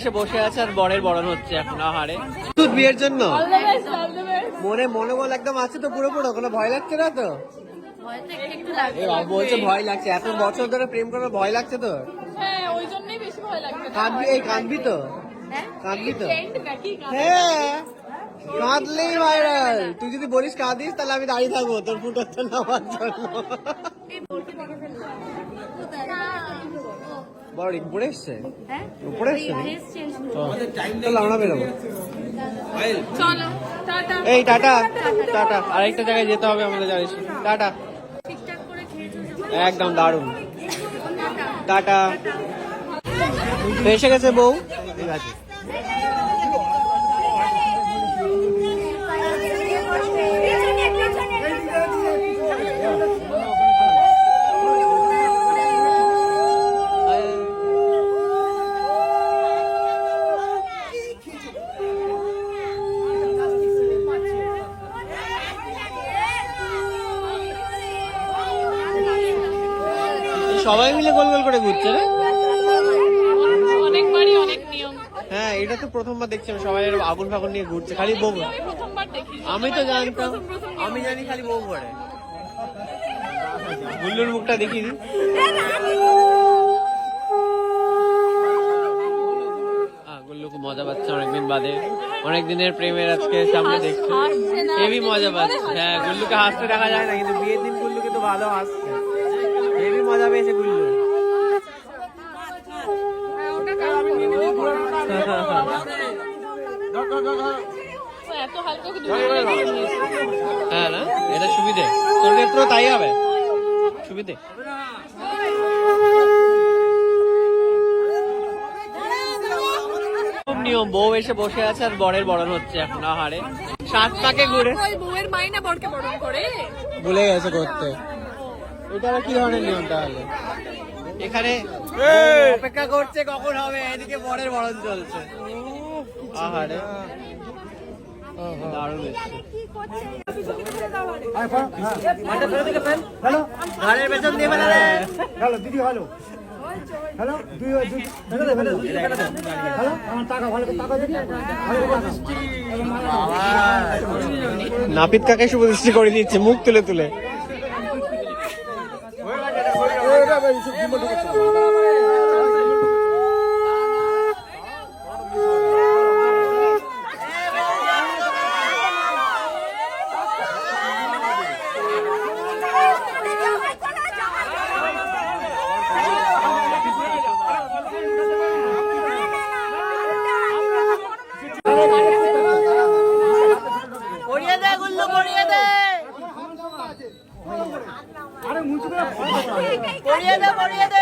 এসে বসে আছে আর বরের বরণ হচ্ছে এখন। আহারে তুই বিয়ের জন্য মনে মনোবল একদম আছে তো পুরো পুরো, কোনো ভয় লাগছে না তো? বলছে ভয় লাগছে, এত বছর ধরে প্রেম করার ভয় লাগছে তো? কাঁদবি, এই কাঁদবি তো, কাঁদবি তো? হ্যাঁ কাঁদলেই ভাইরাল। তুই যদি বলিস কাঁদিস তাহলে আমি দাঁড়িয়ে থাকবো তোর ফুটোতে নামার জন্য। বড় উপরে এসছে, উপরে এসছে, চল আমরা বেরোবো। এই টাটা টাটা, আরেকটা জায়গায় যেতে হবে আমাদের, জানিস? টাটা, একদম দারুণ, টাটা। এসে গেছে বউ, ঠিক আছে। সবাই মিলে গোল গোল করে ঘুরছে রে, অনেকবারই অনেক নিয়ম। হ্যাঁ এটা তো প্রথমবার দেখছি আমি, সবাই আগুন ফাগুন নিয়ে ঘুরছে, খালি বউ। আমি তো জানতাম, আমি জানি খালি বউ করে। গুল্লুর মুখটা দেখিনি। গুল্লু খুব মজা পাচ্ছে অনেকদিন বাদে, অনেকদিনের প্রেমের আজকে সামনে দেখছে, হেভি মজা পাচ্ছে। হ্যাঁ গুল্লুকে হাসতে দেখা যায় না, কিন্তু বিয়ের দিন গুল্লু কিন্তু ভালো হাসছে, হেভি মজা পেয়েছে গুল্লু। হ্যাঁ না এটা সুবিধে, তোর ক্ষেত্রেও তাই হবে, সুবিধে। নিয়ম, বউ এসে বসে আছে আর বরের বরণ হচ্ছে এখন। আহারে 7 পাকে ঘুরে বউয়ের মাই না বরকে বরণ করে, ভুলে গেছে করতে। এটা কি ধরনের নিয়ম তাহলে? এখানে অপেক্ষা করছে কখন হবে, এদিকে বরের বরণ চলছে। আহারে দারুণ ঘরের পেছন দিয়ে হ্যালো দিদি, হ্যালো হ্যালো, নাপিত কাকে শুভ দৃষ্টি করে দিচ্ছে মুখ তুলে তুলে। পড়িয়ে দে